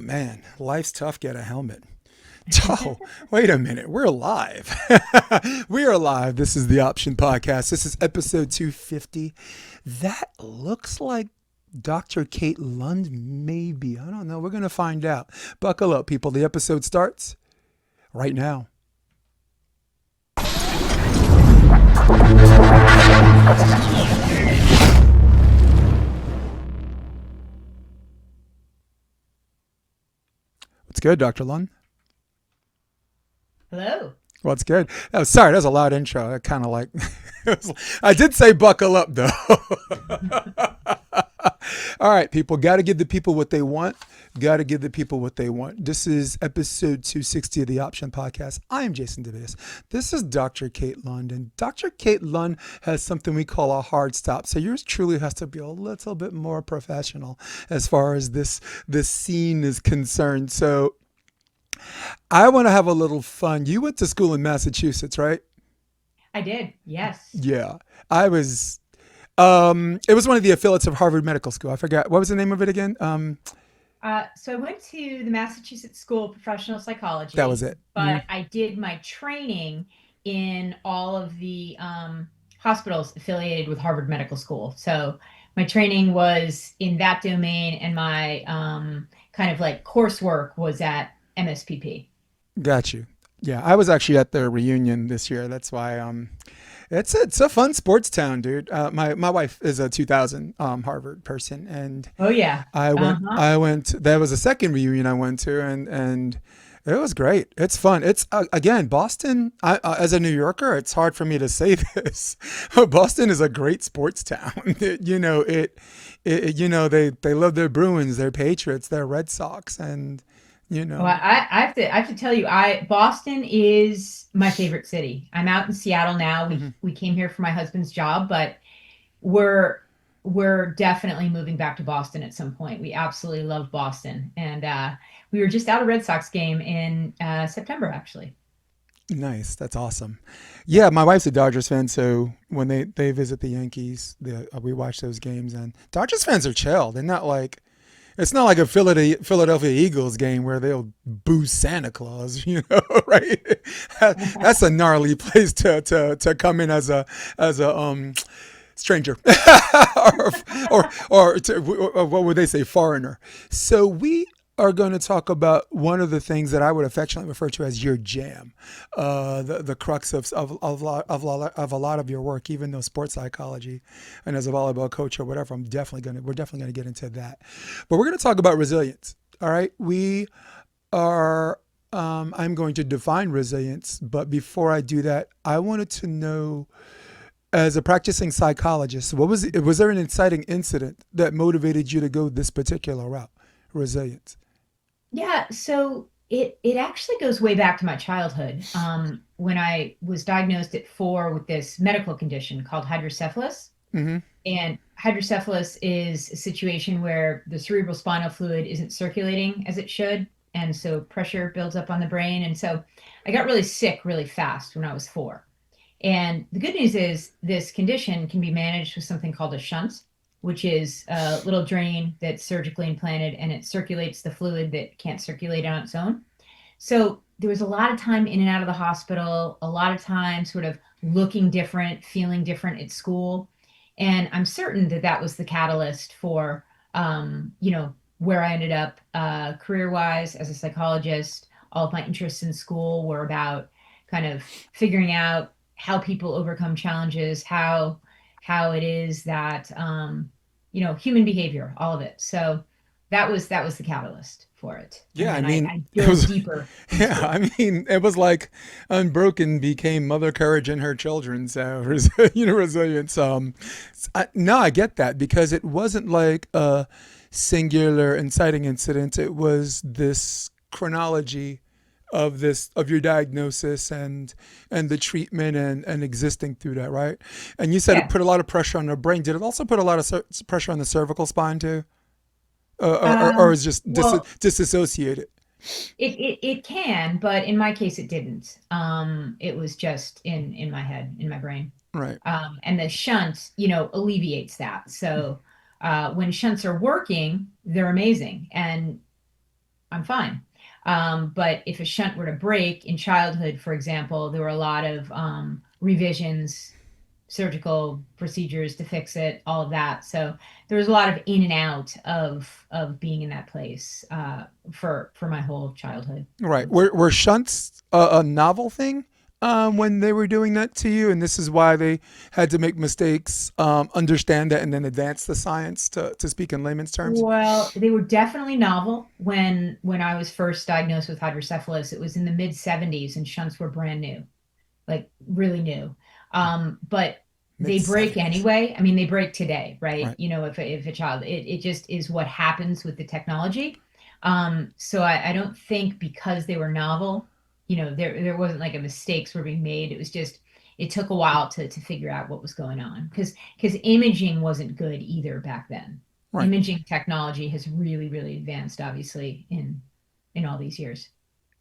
Man, life's tough. Get a helmet. Oh, wait a minute. We're live. We are live. This is the Option Podcast. This is episode 250. That looks like Dr. Kate Lund, maybe. I don't know. We're going to find out. Buckle up, people. The episode starts right now. What's good, Dr. Lund? Hello. What's good? Oh, sorry, that was a loud intro. I kind of like, I did say buckle up, though. All right, people, got to give the people what they want. Got to give the people what they want. This is episode 260 of the Option Podcast. I am Jason DeVias. This is Dr. Kate Lund, and Dr. Kate Lund has something we call a hard stop. So yours truly has to be a little bit more professional as far as this scene is concerned. So I want to have a little fun. You went to school in Massachusetts, right? I did. Yes. Yeah. I was it was one of the affiliates of Harvard Medical School. I forgot what was the name of it again. So I went to the Massachusetts School of Professional That was Psychology, it. but I did my training in all of the hospitals affiliated with Harvard Medical School. So my training was in that domain, and my kind of like coursework was at MSPP. Got you. Yeah, I was actually at their reunion this year. That's why it's a fun sports town, dude. My wife is a 2000 Harvard person, and Oh yeah. Uh-huh. I went. There was a second reunion I went to, and it was great. It's fun. It's again Boston. As a New Yorker, it's hard for me to say this. Boston is a great sports town. They love their Bruins, their Patriots, their Red Sox, and you Well, know. I have to tell you, I Boston is my favorite city. I'm out in Seattle now. We Mhm. we came here for my husband's job, but we're we're definitely moving back to Boston at some point. We absolutely love Boston, and we were just out a Red Sox game in September, actually. Nice. That's awesome. Yeah, my wife's a Dodgers fan, so when they visit the Yankees, we watch those games. And Dodgers fans are chill. They're not like it's not like a Philadelphia Eagles game where they'll boo Santa Claus, right? That's a gnarly place to come in as a stranger, or what would they say, foreigner. So we are going to talk about one of the things that I would affectionately refer to as your jam, the crux of a lot of your work, even though sports psychology, and as a volleyball coach or whatever, we're definitely gonna get into that. But we're gonna talk about resilience. All right, we are. I'm going to define resilience, but before I do that, I wanted to know, as a practicing psychologist, was there an inciting incident that motivated you to go this particular route, resilience? Yeah, so it actually goes way back to my childhood. When I was diagnosed at 4 with this medical condition called hydrocephalus. Mm-hmm. And hydrocephalus is a situation where the cerebral spinal fluid isn't circulating as it should. And so pressure builds up on the brain. And so I got really sick really fast when I was 4. And the good news is this condition can be managed with something called a shunt, which is a little drain that's surgically implanted, and it circulates the fluid that can't circulate on its own. So there was a lot of time in and out of the hospital, a lot of time sort of looking different, feeling different at school. And I'm certain that that was the catalyst for, where I ended up career wise as a psychologist. All of my interests in school were about kind of figuring out how people overcome challenges, how it is that human behavior, all of it. So that was the catalyst for it. And Yeah, I then I, mean, I it dove was. deeper Yeah, into it. I mean, it was like Unbroken became Mother Courage and her children. So, resilience. No, I get that because it wasn't like a singular inciting incident. It was this chronology of your diagnosis and the treatment and existing through that, right? And you said it Yeah. put a lot of pressure on the brain. Did it also put a lot of pressure on the cervical spine too, or is just Well, disassociated? it can, but in my case, it didn't. It was just in my head, in my brain. Right. And the shunt, alleviates that. So when shunts are working, they're amazing. And I'm fine. But if a shunt were to break in childhood, for example, there were a lot of revisions, surgical procedures to fix it, all of that. So there was a lot of in and out of being in that place for my whole childhood, I Right. would say. Were shunts a novel thing when they were doing that to you, and this is why they had to make mistakes, understand that, and then advance the science to speak in layman's terms? Well, they were definitely novel when I was first diagnosed with hydrocephalus. It was in the mid 70s and shunts were brand new, like really new. But Mid they break 70s. anyway. I mean, they break today, right? Right. You know, if a child, it just is what happens with the technology. So I don't think because they were novel, you know, there wasn't like a mistakes were being made. It was just it took a while to figure out what was going on because imaging wasn't good either back then. Right. Imaging technology has really advanced, obviously, in all these years.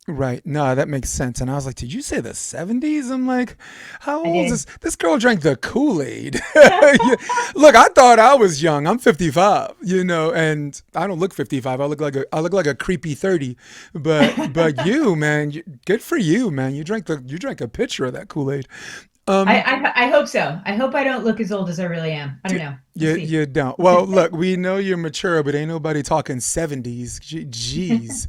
Right. No, that makes sense. And I was like, did you say the 70s? I'm like, how I old is did. this? This girl drank the Kool-Aid. Look, I thought I was young. I'm 55, and I don't look 55. I look like a creepy 30. But you, man, good for you, man. You drank a pitcher of that Kool-Aid. I, Um, I I hope so. I hope I don't look as old as I really am. I don't you, know. We'll you, see. you don't. Well, look, we know you're mature, but ain't nobody talking 70s. Jeez.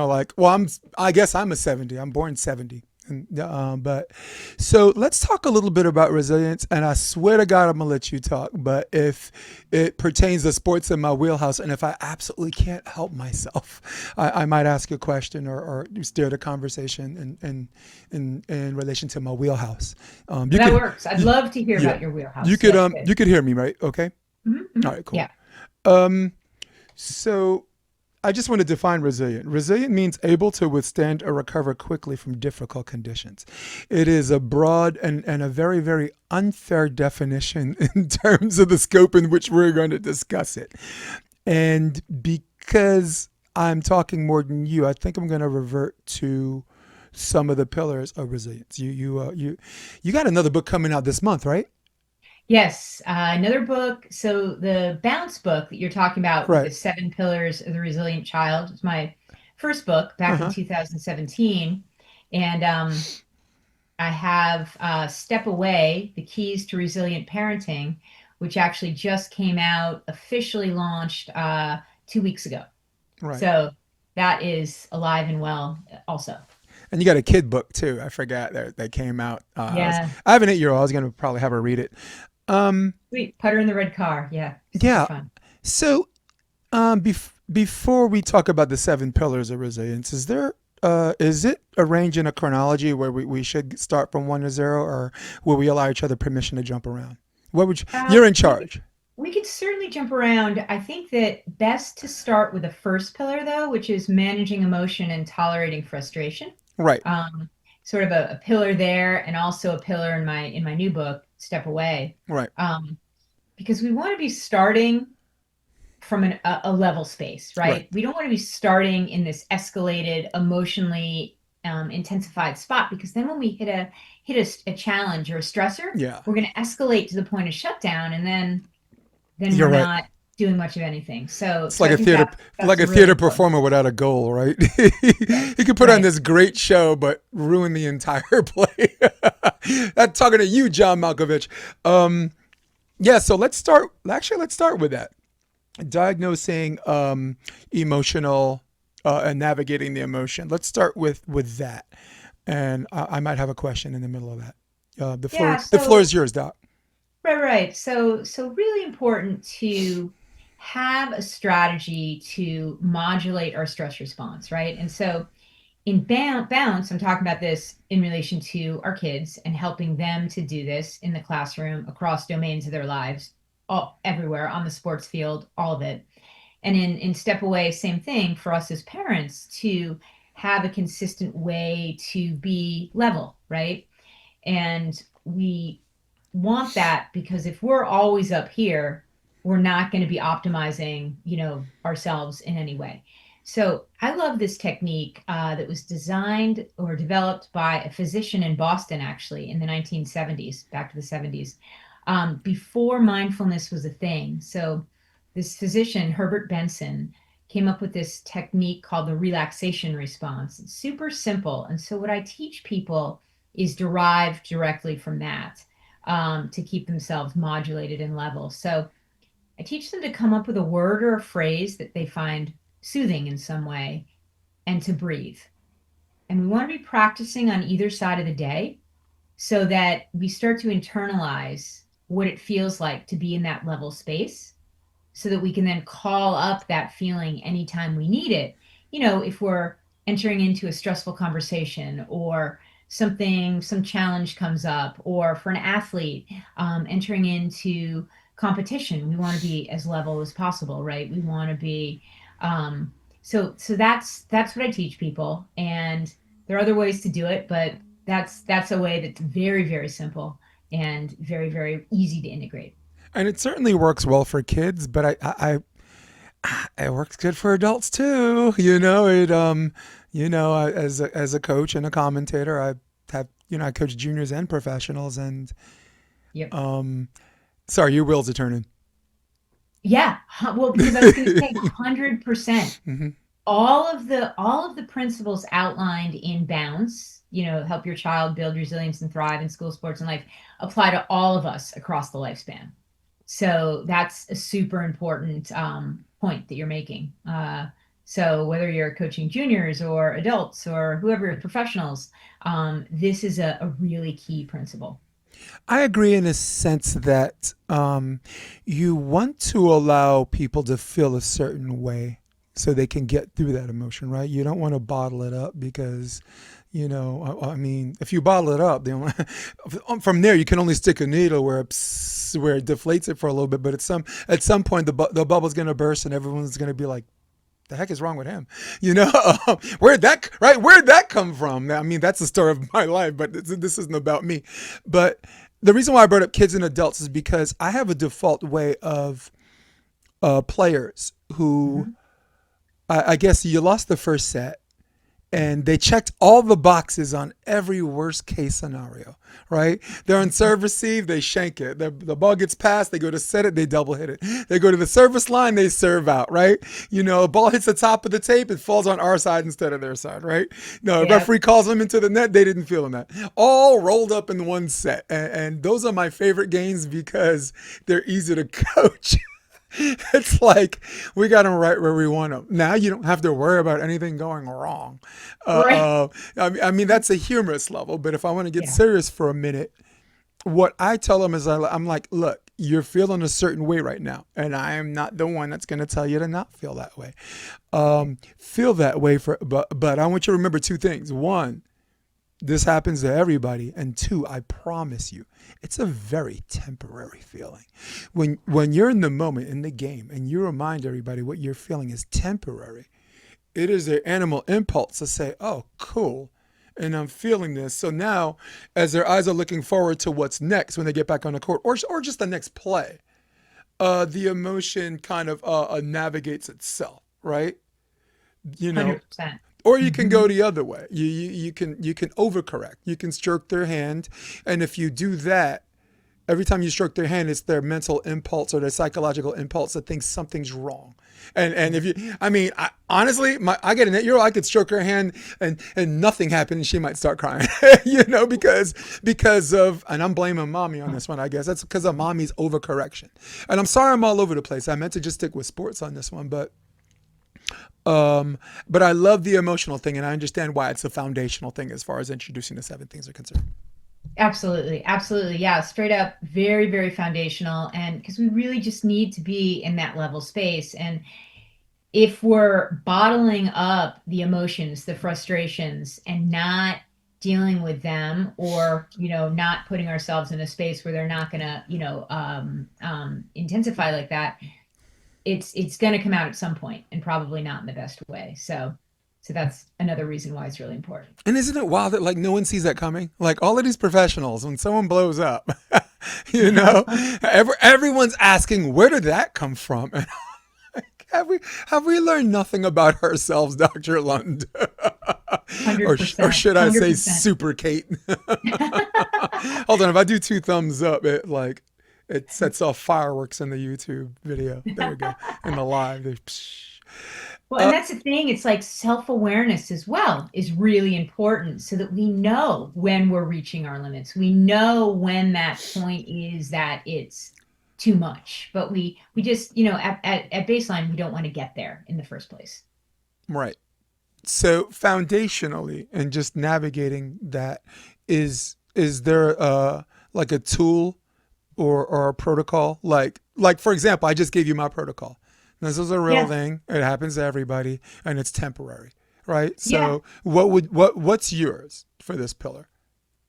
Like, well, I guess I'm a 70. I'm born 70. But so let's talk a little bit about resilience. And I swear to God, I'm going to let you talk. But if it pertains to sports in my wheelhouse, and if I absolutely can't help myself, I might ask a question or steer the conversation in relation to my wheelhouse. You That could, works. I'd you, love to hear yeah, about your you wheelhouse. could Yes, um good. you could hear me, right? Okay. All right, cool. Yeah. Um so I just want to define resilient. Resilient means able to withstand or recover quickly from difficult conditions. It is a broad and a very, very unfair definition in terms of the scope in which we're going to discuss it. And because I'm talking more than you, I think I'm going to revert to some of the pillars of resilience. You got another book coming out this month, right? Yes. Another book. So the Bounce book that you're talking about with the Right. seven pillars of the resilient child was my first book back in Uh-huh. 2017. And I have Step Away, The Keys to Resilient Parenting, which actually just came out, officially launched 2 weeks ago. Right. So that is alive and well also. And you got a kid book too. I forgot that came out. Yeah. I have an 8-year-old. I was gonna probably have her read it. Um, Sweet. Putter in the Red Car. Yeah. Super yeah. fun. So before we talk about the seven pillars of resilience, is it arranged in a chronology where we should start from 1 to 0, or will we allow each other permission to jump around? You're in We charge. we could certainly jump around. I think that best to start with the first pillar, though, which is managing emotion and tolerating frustration. Right. Um, Sort of a pillar there, and also a pillar in my new book, Step Away, Right. um, because we want to be starting from a level space, Right. right? We don't want to be starting in this escalated, emotionally intensified spot because then when we hit a challenge or a stressor, Yeah. we're going to escalate to the point of shutdown, and then You're we're right. not doing much of anything. So It's so like I a think theater, like that's a really theater important. performer without a goal, right? Right. He could put on Right. this great show, but ruin the entire play. That's talking to you, John Malkovich. Um, yeah. So let's start. Actually, let's start with that. Diagnosing emotional and navigating the emotion. Let's start with that, and I might have a question in the middle of that. The floor Yeah. the floor is So yours, Doc. right. So really important to have a strategy to modulate our stress response, right? And so in Bounce, I'm talking about this in relation to our kids and helping them to do this in the classroom across domains of their lives, all everywhere on the sports field, all of it. And in Step Away, same thing for us as parents to have a consistent way to be level, right? And we want that because if we're always up here, we're not going to be optimizing, ourselves in any way. So I love this technique that was designed or developed by a physician in Boston, actually, in the 1970s, back to the 70s, before mindfulness was a thing. So this physician, Herbert Benson, came up with this technique called the relaxation response. It's super simple. And so what I teach people is derived directly from that, to keep themselves modulated and level. So I teach them to come up with a word or a phrase that they find soothing in some way and to breathe. And we want to be practicing on either side of the day so that we start to internalize what it feels like to be in that level space so that we can then call up that feeling anytime we need it. If we're entering into a stressful conversation or some challenge comes up, or for an athlete entering into competition, we want to be as level as possible, right? We want to be, so that's what I teach people. And there are other ways to do it, but that's a way that's very, very simple and very, very easy to integrate. And it certainly works well for kids, but it works good for adults too. As a coach and a commentator, I coach juniors and professionals, and Yep. sorry, your wheels are turning. Yeah. Well, because I was going to say 100%. Hmm. All of the principles outlined in Bounce, help your child build resilience and thrive in school, sports, and life, apply to all of us across the lifespan. So that's a super important point that you're making. So whether you're coaching juniors or adults or whoever, professionals, this is a really key principle. I agree in a sense that you want to allow people to feel a certain way so they can get through that emotion, right? You don't want to bottle it up because, I mean, if you bottle it up, from there you can only stick a needle where it deflates it for a little bit, but at some point the bubble's going to burst and everyone's going to be like, the heck is wrong with him? You know, where'd that come from? I mean, that's the story of my life, but this isn't about me. But the reason why I brought up kids and adults is because I have a default way of players who, Mhm. I guess you lost the first set and they checked all the boxes on every worst case scenario, right? They're on serve receive, they shank it. The ball gets passed, they go to set it, they double hit it. They go to the service line, they serve out, right? A ball hits the top of the tape, it falls on our side instead of their side, right? No, a Yeah. referee calls them into the net, they didn't feel in that. All rolled up in one set. And those are my favorite games because they're easy to coach. It's like we got them right where we want them. Now you don't have to worry about anything going wrong. Right. I mean, that's a humorous level, but if I want to get Yeah. serious for a minute, what I tell them is I'm like, look, you're feeling a certain way right now, and I am not the one that's going to tell you to not feel that way. Feel that way but I want you to remember two things. One, this happens to everybody, and two, I promise you, it's a very temporary feeling. When you're in the moment in the game and you remind everybody what you're feeling is temporary, it is their animal impulse to say, oh, cool, and I'm feeling this. So now, as their eyes are looking forward to what's next when they get back on the court, or just the next play, the emotion kind of navigates itself, right? You know, 100%. or you can Hmm. go the other way. You can overcorrect. You can stroke their hand, and if you do that, every time you stroke their hand, it's their mental impulse or their psychological impulse that thinks something's wrong. And if you, I mean, honestly, I get an 8-year-old, I could stroke her hand and nothing happened, and she might start crying, because of, and I'm blaming mommy on this one. I guess that's because of mommy's overcorrection. And I'm sorry, I'm all over the place. I meant to just stick with sports on this one, but I love the emotional thing, and I understand why it's a foundational thing as far as introducing the seven things are concerned. Absolutely. Absolutely. Yeah. Straight up, very, very foundational. And because we really just need to be in that level space. And if we're bottling up the emotions, the frustrations, and not dealing with them, or not putting ourselves in a space where they're not going to intensify like that, it's going to come out at some point, and probably not in the best way. So that's another reason why it's really important. And isn't it wild that like no one sees that coming? Like all of these professionals, when someone blows up, you know, everyone's asking, where did that come from? And have we learned nothing about ourselves, Dr. Lund? or 100%. should I say 100%. Super Kate? Hold on, if I do two thumbs up, it sets off fireworks in the YouTube video. There we go. In the live. Well, and that's the thing. It's like self-awareness as well is really important so that we know when we're reaching our limits. We know when that point is that it's too much. But we just, at baseline, we don't want to get there in the first place. Right. So foundationally, and just navigating that, is there like a tool or a protocol? Like for example, I just gave you my protocol. This is a real Yeah. thing. It happens to everybody, and it's temporary, right? Yeah. So what's yours for this pillar?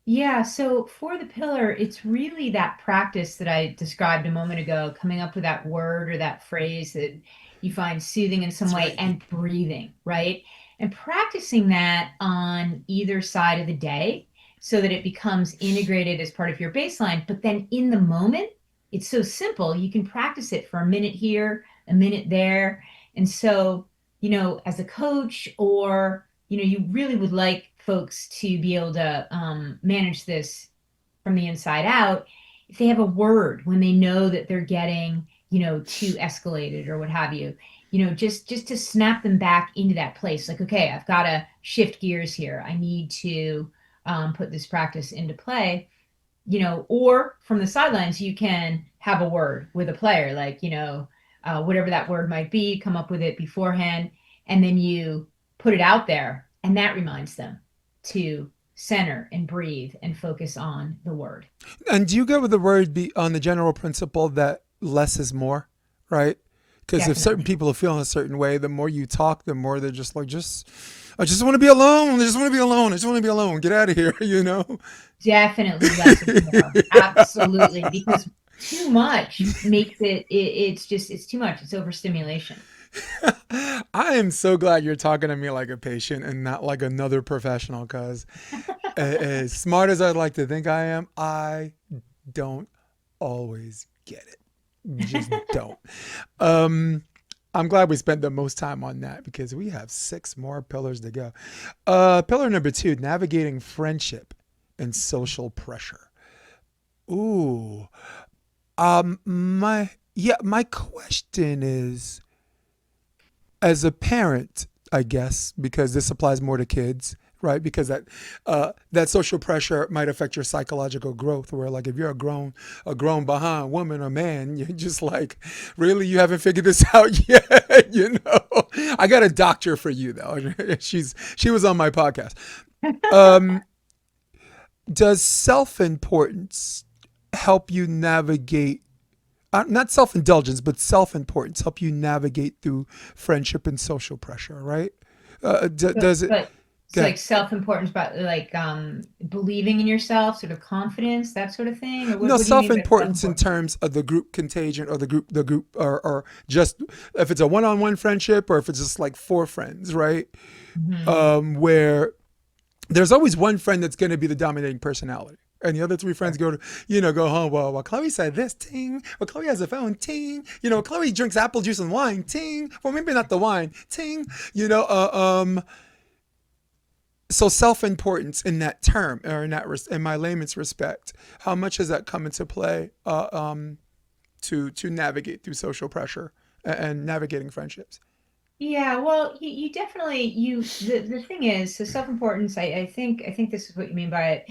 Yeah, so for the pillar, it's really that practice that I described a moment ago, coming up with that word or that phrase that you find soothing in some That's way right. and breathing, right? And practicing that on either side of the day so that it becomes integrated as part of your baseline. But then in the moment, it's so simple. You can practice it for a minute here, a minute there. And so, as a coach or you really would like folks to be able to manage this from the inside out. If they have a word when they know that they're getting, too escalated or what have you, just to snap them back into that place. Like, okay, I've got to shift gears here. I need to put this practice into play. Or from the sidelines, you can have a word with a player, like, whatever that word might be, come up with it beforehand, and then you put it out there, and that reminds them to center and breathe and focus on the word. And do you go with the word be on the general principle that less is more, right? Because if certain Definitely. people are feeling a certain way, the more you talk, the more they're just like, I just want to be alone. I just want to be alone. I just want to be alone. Get out of here, you know? Definitely less is more. Absolutely. Because too much makes it's too much. It's overstimulation. I am so glad you're talking to me like a patient and not like another professional because as smart as I'd like to think I am, I don't always get it. Just don't. Um, I'm glad we spent the most time on that because we have six more pillars to go. Pillar number two, navigating friendship and social pressure. Ooh. My question is, as a parent, I guess, because this applies more to kids, right? Because that social pressure might affect your psychological growth. Where like if you're a grown behind woman or man, you're just like, really, you haven't figured this out yet, you know? I got a doctor for you though. She was on my podcast. Um, does self importance help you navigate? Not self indulgence, but self importance help you navigate through friendship and social pressure, right? So, Does it? but so Good. like self-importance about like believing in yourself, sort of confidence, that sort of thing? Or No, what do you self mean by importance in self-importance? terms of the group contagion or the group, or just if it's a one on one friendship or if it's just like four friends, right? Hmm. Where there's always one friend that's going to be the dominating personality. And the other three friends Sure. go home. Well, Chloe said this, ting. Well, Chloe has a phone, ting. Chloe drinks apple juice and wine, ting. Well, maybe not the wine, ting. You know, so self-importance in that term, or in my layman's respect, how much has that come into play to navigate through social pressure and navigating friendships? Yeah, well, you definitely the thing is, so self-importance, I think this is what you mean by it,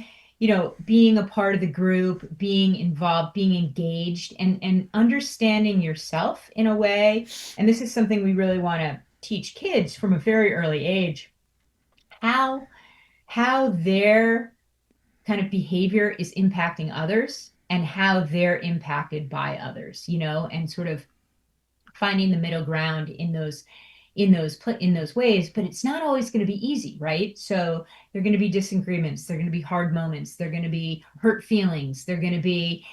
being a part of the group, being involved, being engaged, and understanding yourself in a way. And this is something we really want to teach kids from a very early age, how how their kind of behavior is impacting others and how they're impacted by others, and sort of finding the middle ground in those ways. But it's not always going to be easy, right? So there're going to be disagreements, there're going to be hard moments, there're going to be hurt feelings, they're going to be,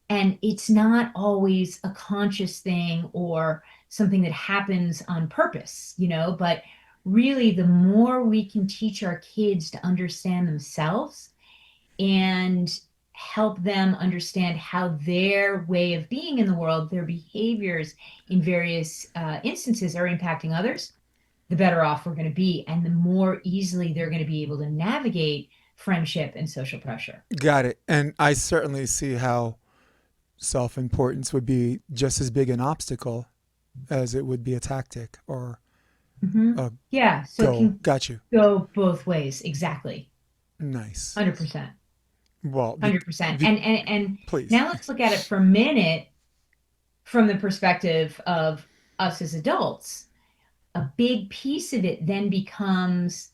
and it's not always a conscious thing or something that happens on purpose, but really the more we can teach our kids to understand themselves and help them understand how their way of being in the world, their behaviors in various instances are impacting others, the better off we're going to be. And the more easily they're going to be able to navigate friendship and social pressure. Got it. And I certainly see how self-importance would be just as big an obstacle as it would be a tactic or Hmm. uh, Yeah, so it go. can Got you. go both ways. Exactly. Nice. 100%. Well, 100%. be, And please. now let's look at it for a minute from the perspective of us as adults. A big piece of it then becomes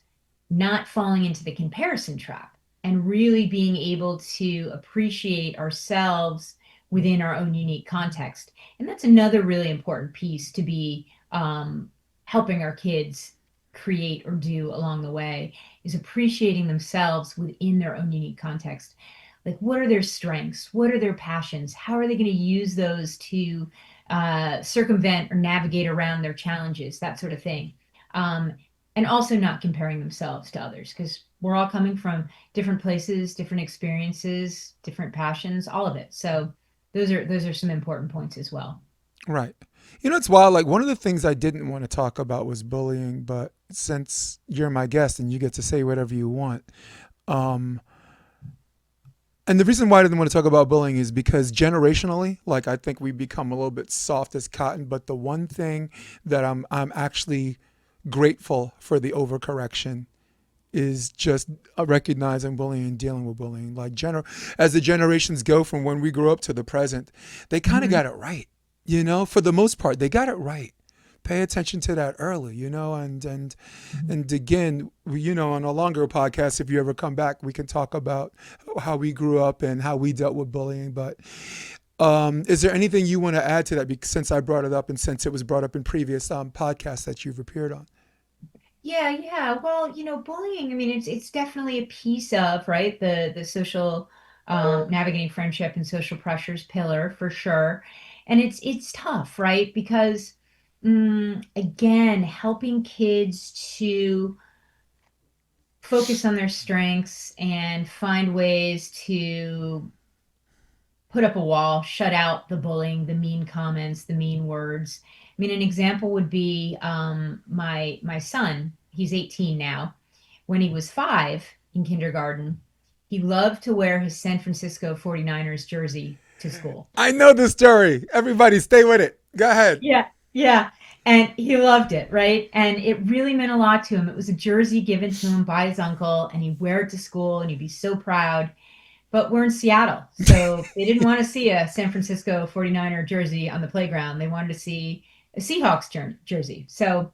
not falling into the comparison trap and really being able to appreciate ourselves within our own unique context. And that's another really important piece to be helping our kids create or do along the way is appreciating themselves within their own unique context. Like, what are their strengths? What are their passions? How are they going to use those to circumvent or navigate around their challenges, that sort of thing. Um, and also not comparing themselves to others because we're all coming from different places, different experiences, different passions, all of it. So those are some important points as well. Right. You know, it's wild. Like, one of the things I didn't want to talk about was bullying, but since you're my guest and you get to say whatever you want, um, and the reason why I didn't want to talk about bullying is because generationally, like, I think we become a little bit soft as cotton. But the one thing that I'm actually grateful for the overcorrection is just recognizing bullying and dealing with bullying. Like, as the generations go from when we grew up to the present, they kind of Mhm. got it right. You know, for the most part, they got it right. Pay attention to that early, you know, and again, you know, on a longer podcast, if you ever come back, we can talk about how we grew up and how we dealt with bullying. But is there anything you want to add to that? Because since I brought it up and since it was brought up in previous podcasts that you've appeared on. Yeah, yeah. Well, bullying, I mean, it's definitely a piece of, right, the social navigating friendship and social pressures pillar for sure. And it's tough, right? Because again, helping kids to focus on their strengths and find ways to put up a wall, shut out the bullying, the mean comments, the mean words. I mean, an example would be my son. He's 18 now. When he was 5 in kindergarten, he loved to wear his San Francisco 49ers jersey to school. I know the story. Everybody, stay with it. Go ahead. Yeah, yeah. And he loved it, right? And it really meant a lot to him. It was a jersey given to him by his uncle, and he'd wear it to school and he'd be so proud. But we're in Seattle, so they didn't want to see a San Francisco 49er jersey on the playground. They wanted to see a Seahawks jersey. So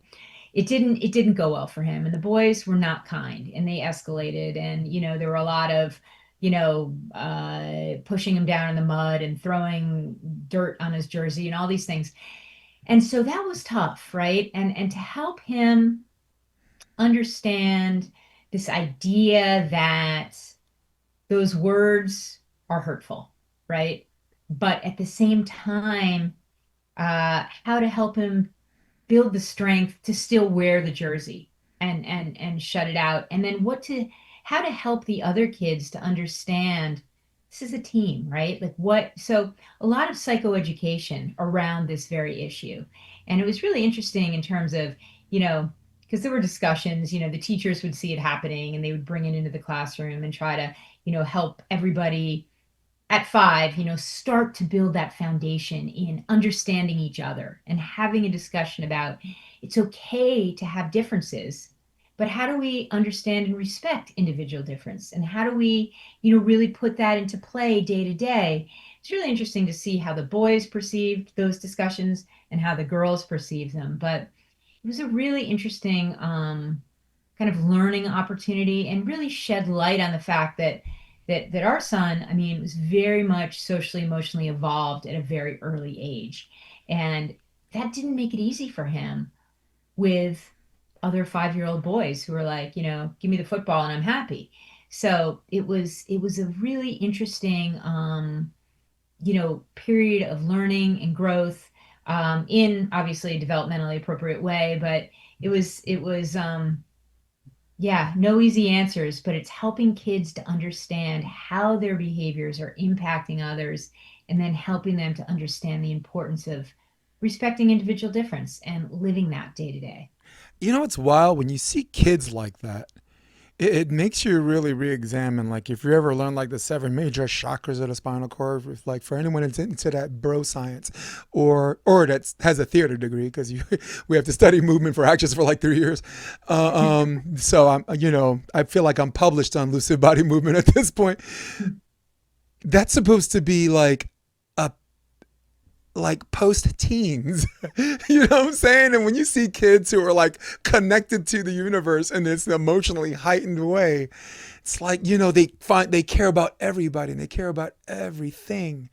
it didn't go well for him. And the boys were not kind and they escalated. And, there were a lot of, pushing him down in the mud and throwing dirt on his jersey and all these things. And so that was tough, right? And to help him understand this idea that those words are hurtful, right? But at the same time, how to help him build the strength to still wear the jersey and shut it out, and then how to help the other kids to understand this is a team, right? Like what? So a lot of psychoeducation around this very issue, and it was really interesting in terms of you know because there were discussions. The teachers would see it happening and they would bring it into the classroom and try to help everybody at 5, start to build that foundation in understanding each other and having a discussion about it's okay to have differences, but how do we understand and respect individual difference? And how do we, really put that into play day to day? It's really interesting to see how the boys perceived those discussions and how the girls perceive them. But it was a really interesting kind of learning opportunity and really shed light on the fact that our son, I mean, was very much socially, emotionally evolved at a very early age. And that didn't make it easy for him with other 5-year-old boys who were like, give me the football and I'm happy. So it was a really interesting period of learning and growth in obviously a developmentally appropriate way, but it was yeah, no easy answers, but it's helping kids to understand how their behaviors are impacting others and then helping them to understand the importance of respecting individual difference and living that day to day. You know, it's wild when you see kids like that. it makes you really re-examine, like if you ever learn like the seven major chakras of the spinal cord, if, like for anyone that's into that bro science, or that has a theater degree, because you we have to study movement for actors for like 3 years. So I'm, I feel like I'm published on lucid body movement at this point. That's supposed to be a like post teens. You know what I'm saying? And when you see kids who are like connected to the universe in this emotionally heightened way, it's like, they care about everybody and they care about everything.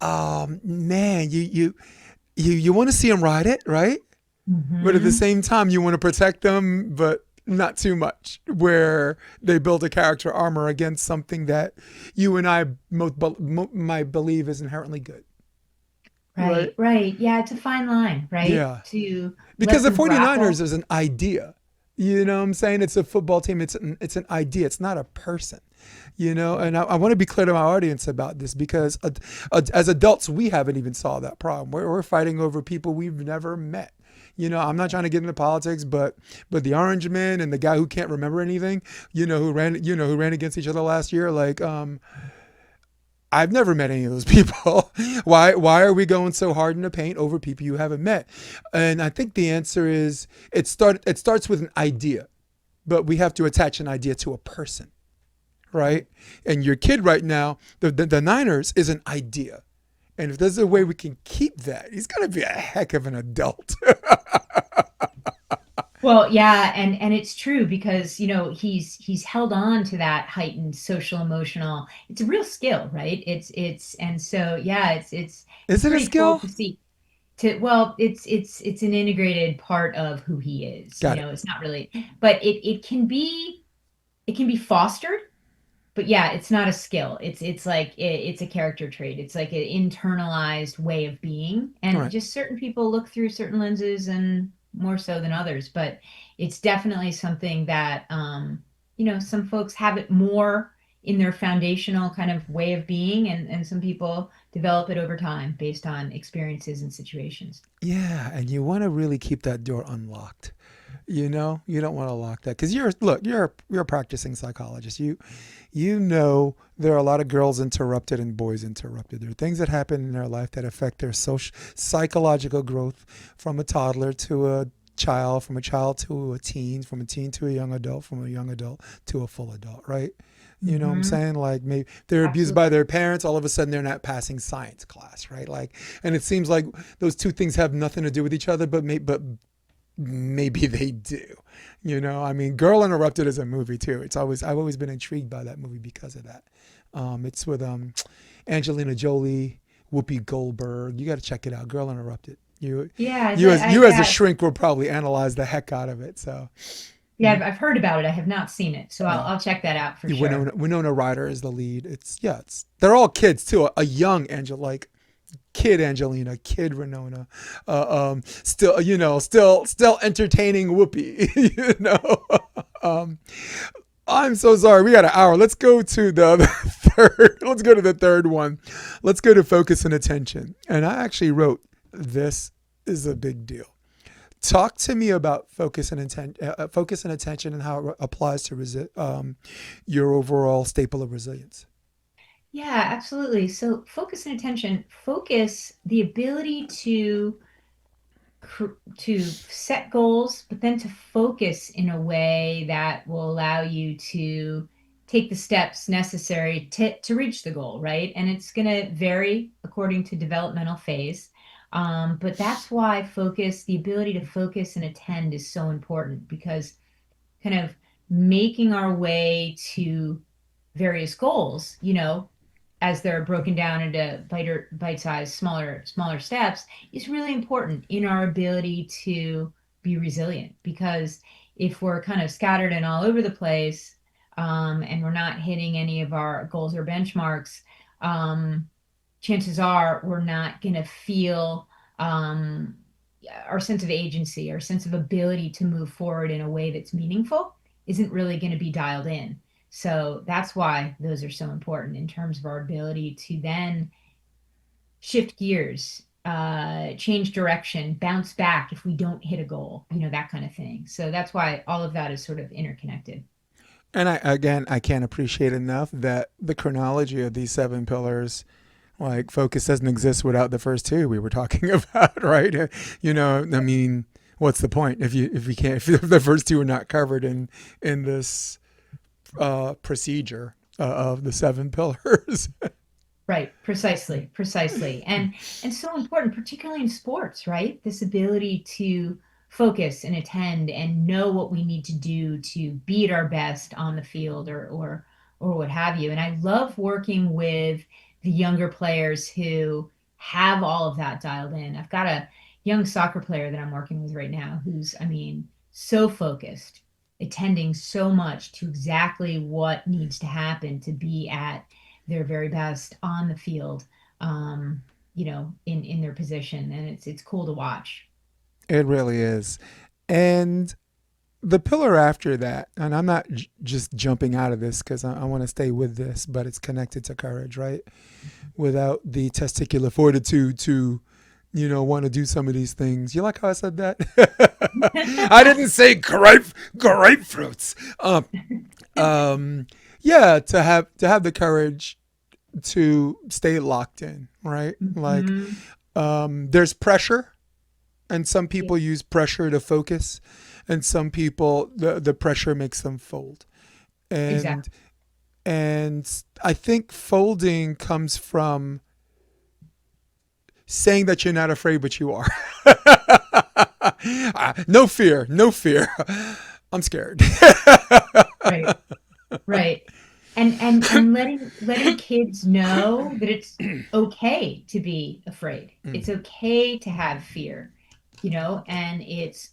Man, you want to see them ride it, right? But at the Hmm. same time, you want to protect them, but not too much, where they build a character armor against something that you and I might believe is inherently good, right? Right, right. Yeah, it's a fine line, right? Yeah. To Because let the them 49ers grapple. is an idea. You know what I'm saying? It's a football team. It's an idea. It's not a person. And I want to be clear to my audience about this, because as adults, we haven't even solved that problem. We're fighting over people we've never met. I'm not trying to get into politics, but the orange man and the guy who can't remember anything, who ran against each other last year, like, I've never met any of those people. Why are we going so hard in the paint over people you haven't met? And I think the answer is it starts with an idea, but we have to attach an idea to a person, right? And your kid right now, the Niners is an idea. And if there's a way we can keep that, he's gonna be a heck of an adult. Well, yeah, and it's true because, he's held on to that heightened social emotional. It's a real skill, right? It's and so yeah, it's Is it a pretty cool skill? to see. Well, it's an integrated part of who he is. Got it. It's not really, but it can be fostered. But yeah, it's not a skill. It's like it's a character trait. It's like an internalized way of being, All and right. just certain people look through certain lenses and more so than others. But it's definitely something that some folks have it more in their foundational kind of way of being, and some people develop it over time based on experiences and situations. Yeah, and you want to really keep that door unlocked. You don't want to lock that, because you're a practicing psychologist. You know there are a lot of girls interrupted and boys interrupted. There are things that happen in their life that affect their social psychological growth, from a toddler to a child, from a child to a teen, from a teen to a young adult, from a young adult to a full adult, right? You know what I'm Hmm. saying? Like, maybe they're abused by Absolutely. their parents, all of a sudden they're not passing science class, right? Like, and it seems like those two things have nothing to do with each other, but maybe they do. I mean, Girl Interrupted is a movie too. I've always been intrigued by that movie because of that. It's with Angelina Jolie, Whoopi Goldberg. You got to check it out. Girl Interrupted. You Yeah, you as you as a yeah, shrink will probably analyze the heck out of it. So, yeah. I've heard about it. I have not seen it, so yeah. I'll check that out for sure. Winona Ryder is the lead. It's they're all kids too. A young Angel, like kid Angelina, kid Renona, still still entertaining Whoopi. you know. um, I'm so sorry. We got an hour. Let's go to the third. Let's go to the third one. Let's go to focus and attention. And I actually wrote, this is a big deal. Talk to me about focus and attention, and how it applies to your overall staple of resilience. Yeah, absolutely. So focus and attention. Focus, the ability to set goals, but then to focus in a way that will allow you to take the steps necessary to reach the goal, right? And it's going to vary according to developmental phase. But that's why the ability to focus and attend is so important, because kind of making our way to various goals, as they're broken down into bite-sized, smaller steps, is really important in our ability to be resilient. Because if we're kind of scattered and all over the place, and we're not hitting any of our goals or benchmarks, um, chances are we're not going to feel um, our sense of agency, our sense of ability to move forward in a way that's meaningful isn't really going to be dialed in. So that's why those are so important in terms of our ability to then shift gears, change direction, bounce back if we don't hit a goal, that kind of thing. So that's why all of that is sort of interconnected. And I can't appreciate enough that the chronology of these seven pillars, like focus doesn't exist without the first two we were talking about, right? You know, I mean, what's the point if you can't if the first two are not covered in this procedure of the seven pillars? Right, precisely, precisely. And so important, particularly in sports, right? This ability to focus and attend and know what we need to do to be at our best on the field or what have you. And I love working with the younger players who have all of that dialed in. I've got a young soccer player that I'm working with right now who's, I mean, so focused, attending so much to exactly what needs to happen to be at their very best on the field, in their position, and it's cool to watch. It really is. And the pillar after that, and I'm not just jumping out of this because I want to stay with this, but it's connected to courage, right? Without the testicular fortitude to, want to do some of these things. You like how I said that? I didn't say grapefruits. Yeah, to have the courage to stay locked in, right? Like, Mhm. there's pressure, and some Yeah, people use pressure to focus, and some people the pressure makes them fold. And exactly. I think folding comes from saying that you're not afraid, but you are. No fear, no fear. I'm scared. Right, right. And letting kids know that it's okay to be afraid. It's okay to have fear, and it's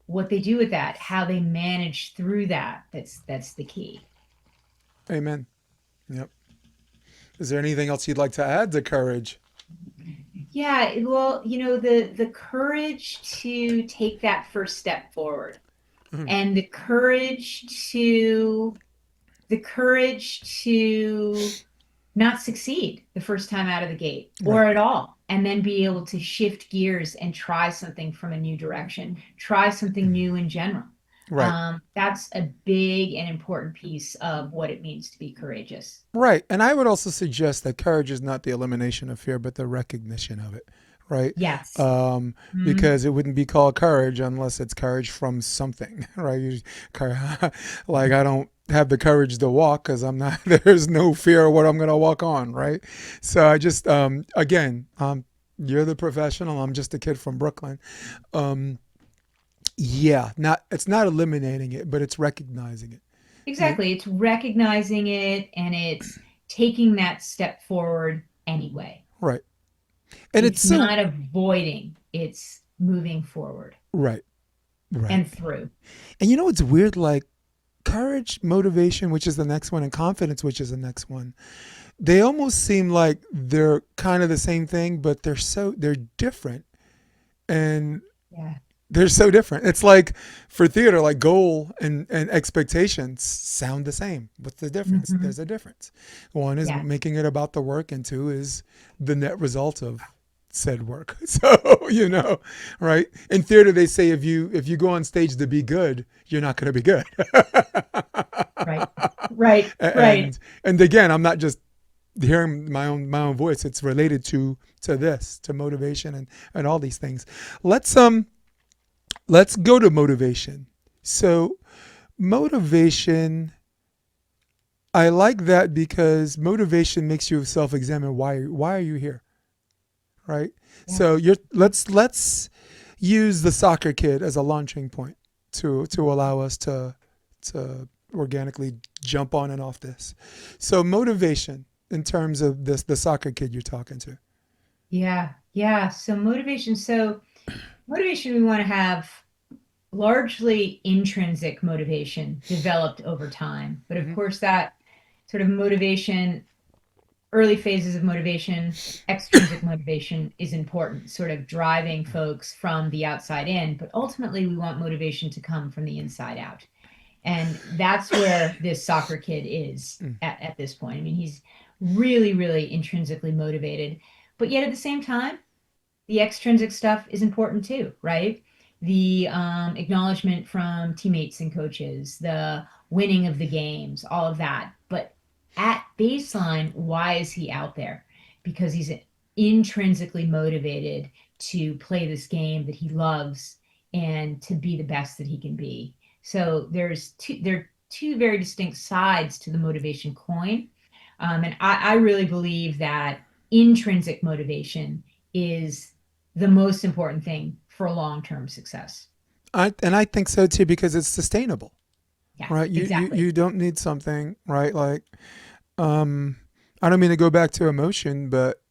what they do with that, how they manage through that. That's the key. Amen. Yep. Is there anything else you'd like to add to courage? Yeah, well, the courage to take that first step forward and the courage to not succeed the first time out of the gate or Right. at all, and then be able to shift gears and try something from a new direction, try something new in general. Right. That's a big and important piece of what it means to be courageous. Right. And I would also suggest that courage is not the elimination of fear, but the recognition of it. Right. Yes. Um, Mhm. because it wouldn't be called courage unless it's courage from something. Right. Like, I don't have the courage to walk because I'm not, there's no fear of what I'm going to walk on. Right. So I just, again, you're the professional. I'm just a kid from Brooklyn. Um, yeah. It's not eliminating it, but it's recognizing it. You, Exactly. It's recognizing it and it's taking that step forward anyway. right. And it's It's so, not avoiding, it's moving forward right. Right. and through. And you know what's weird? Like courage, motivation, which is the next one, and confidence, which is the next one. They almost seem like they're kind of the same thing, but they're different, and Yeah. they're so different. It's like for theater, like goal and expectations sound the same. What's the difference? Hmm. There's a difference. One is Yeah. making it about the work, and two is the net result of said work. So right? In theater, they say if you go on stage to be good, you're not going to be good. Right. Right. Right. and and again, I'm not just hearing my own voice. It's related to motivation and all these things. Let's go to motivation. So motivation, I like that because motivation makes you self-examine. Why are you here, right? Yeah. So let's use the soccer kid as a launching point to allow us to organically jump on and off this. So motivation in terms of this the soccer kid you're talking to. Yeah. Yeah. So motivation, we want to have largely intrinsic motivation developed over time. But of Hmm. course, that sort of motivation, early phases of motivation, extrinsic motivation is important, sort of driving folks from the outside in. But ultimately, we want motivation to come from the inside out. And that's where this soccer kid is at this point. I mean, he's really, really intrinsically motivated. But yet at the same time, the extrinsic stuff is important too, right? the acknowledgement from teammates and coaches, the winning of the games, all of that. But at baseline, why is he out there? Because he's intrinsically motivated to play this game that he loves and to be the best that he can be. So there are two very distinct sides to the motivation coin. And I really believe that intrinsic motivation is the most important thing for long-term success. I think so too because it's sustainable, Yeah, right? You exactly. don't need something, right? Like, um, I don't mean to go back to emotion, but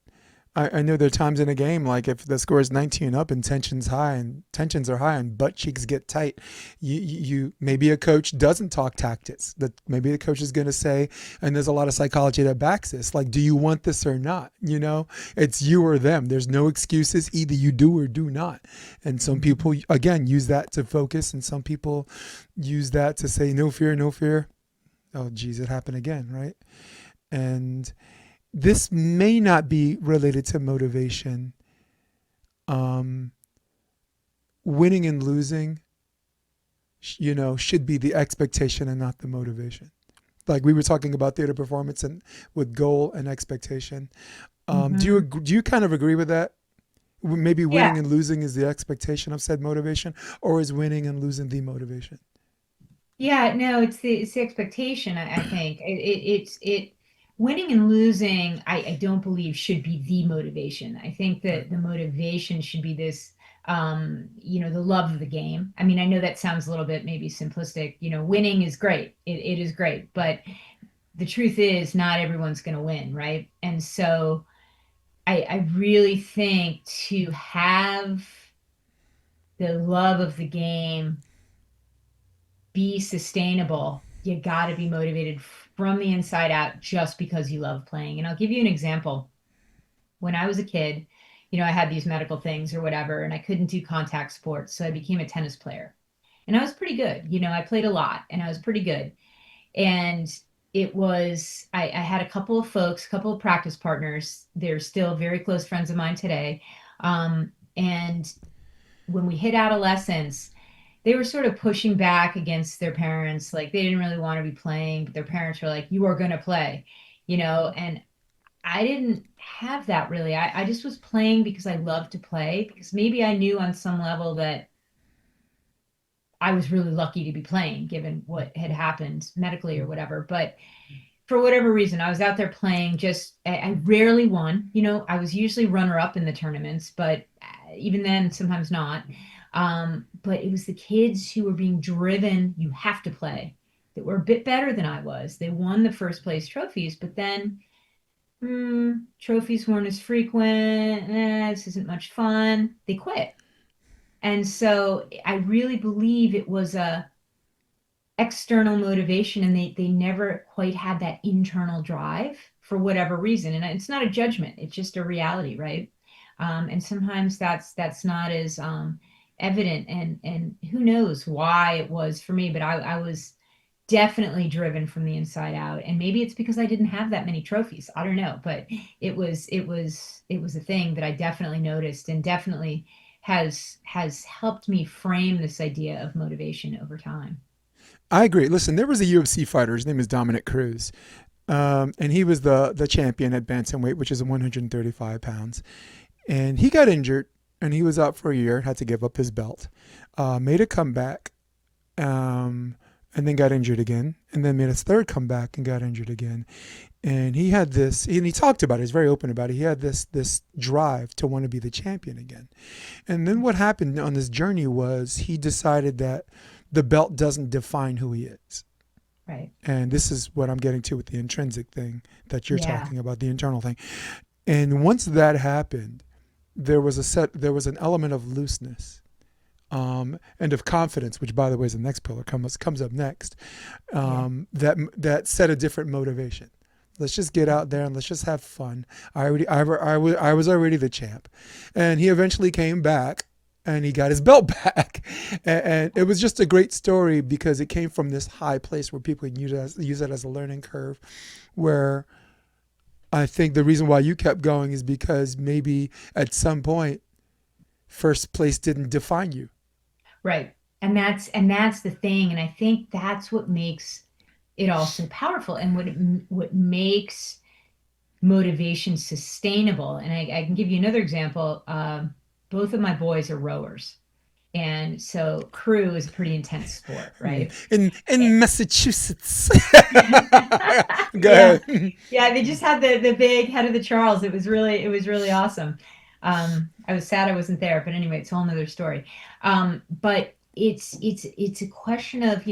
I know there are times in a game, like if the score is 19 up and tensions are high and butt cheeks get tight, maybe a coach doesn't talk tactics. That maybe the coach is going to say, and there's a lot of psychology that backs this. Like, do you want this or not? It's you or them. There's no excuses. Either you do or do not. And some Mhm. people again use that to focus, and some people use that to say no fear, no fear. Oh, geez, it happened again, right? And this may not be related to motivation. Um, Winning and losing, should be the expectation and not the motivation. Like we were talking about theater performance and with goal and expectation. Mhm. Do you kind of agree with that? Maybe Yeah. winning and losing is the expectation of said motivation, or is winning and losing the motivation? Yeah, no, it's the expectation, I think. It's winning and losing, I don't believe should be the motivation. I think Right. that the motivation should be this the love of the game. I mean, I know that sounds a little bit maybe simplistic. Winning is great. It is great, but the truth is not everyone's going to win, right? And so I really think to have the love of the game be sustainable, you got to be motivated from the inside out just because you love playing. And I'll give you an example. When I was a kid, I had these medical things or whatever, and I couldn't do contact sports. So I became a tennis player. And I was pretty good. I played a lot and I was pretty good. And I had a couple of folks, a couple of practice partners. They're still very close friends of mine today. And when we hit adolescence, they were sort of pushing back against their parents. Like they didn't really want to be playing, but their parents were like, you are going to play, and I didn't have that really. I just was playing because I loved to play, because maybe I knew on some level that I was really lucky to be playing given what had happened medically or whatever. But for whatever reason, I was out there playing. Just I rarely won. I was usually runner up in the tournaments, but even then, sometimes not. But it was the kids who were being driven. You have to play. That were a bit better than I was. They won the first place trophies, but then trophies weren't as frequent. This isn't much fun. They quit, and so I really believe it was a external motivation, and they never quite had that internal drive for whatever reason. And it's not a judgment, it's just a reality, right? And sometimes that's not as evident, and who knows why it was for me, but I was definitely driven from the inside out. And maybe it's because I didn't have that many trophies, I don't know, but it was a thing that I definitely noticed, and definitely has helped me frame this idea of motivation over time. I agree. Listen, there was a UFC fighter. His name is Dominic Cruz. And he was the champion at bantamweight, which is 135 pounds. And he got injured, and he was out for a year. Had to give up his belt. Made a comeback, and then got injured again, and then made his third comeback and got injured again. And he had this, and he talked about it. He's very open about it. He had this drive to want to be the champion again. And then what happened on this journey was he decided that the belt doesn't define who he is. Right. And this is what I'm getting to with the intrinsic thing that you're Yeah. talking about, the internal thing. And once that happened, there was an element of looseness, and of confidence, which by the way is the next pillar, comes up next. Yeah. That set a different motivation. Let's just get out there and let's just have fun. I was already the champ, and he eventually came back and he got his belt back. And it was just a great story because it came from this high place where people can use it as a learning curve. Where I think the reason why you kept going is because maybe at some point first place didn't define you. Right. And that's the thing. And I think that's what makes it all so powerful, and what makes motivation sustainable. And I can give you another example. Both of my boys are rowers. And so crew is a pretty intense sport, right? In Massachusetts. Go Yeah. ahead. Yeah, they just had the big head of the Charles. It was really awesome. I was sad I wasn't there, but anyway, it's a whole nother story. But it's a question of,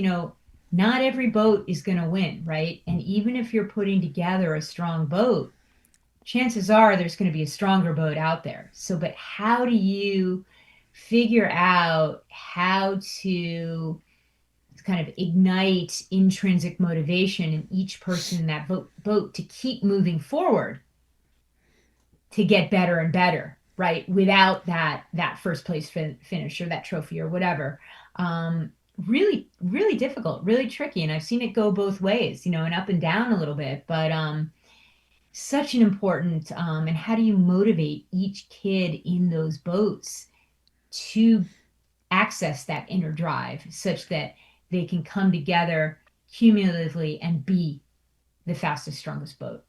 not every boat is going to win, right? And even if you're putting together a strong boat, chances are there's going to be a stronger boat out there. So, but how do you figure out how to kind of ignite intrinsic motivation in each person in that boat to keep moving forward, to get better and better, right? Without that first place finish or that trophy or whatever. Really, really difficult, really tricky. And I've seen it go both ways, and up and down a little bit, but such an important, and how do you motivate each kid in those boats to access that inner drive such that they can come together cumulatively and be the fastest, strongest boat.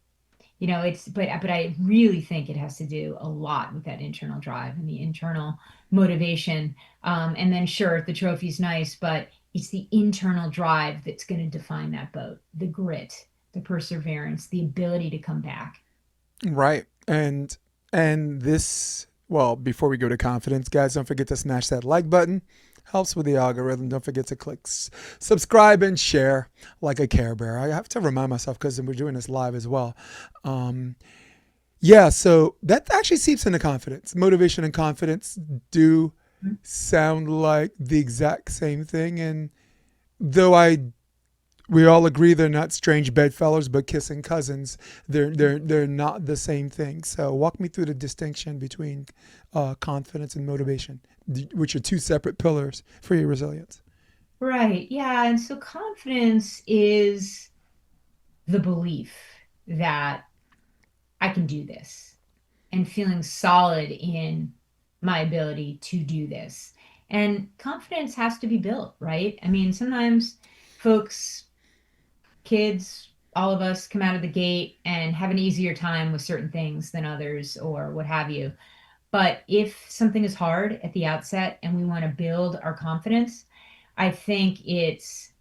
But I really think it has to do a lot with that internal drive and the internal motivation. And then sure, the trophy's nice, but it's the internal drive that's going to define that boat, the grit, the perseverance, the ability to come back. Right. And this, well, before we go to confidence, guys, don't forget to smash that like button. Helps with the algorithm. Don't forget to click subscribe and share like a Care Bear. I have to remind myself because we're doing this live as well. Um, yeah, so that actually seeps into confidence. Motivation and confidence do sound like the exact same thing. And though we all agree they're not strange bedfellows, but kissing cousins. They're not the same thing. So walk me through the distinction between confidence and motivation, which are two separate pillars for your resilience. Right. Yeah. And so confidence is the belief that I can do this, and feeling solid in my ability to do this. And confidence has to be built, right? I mean, sometimes folks, kids, all of us come out of the gate and have an easier time with certain things than others or what have you. But if something is hard at the outset and we want to build our confidence, I think it's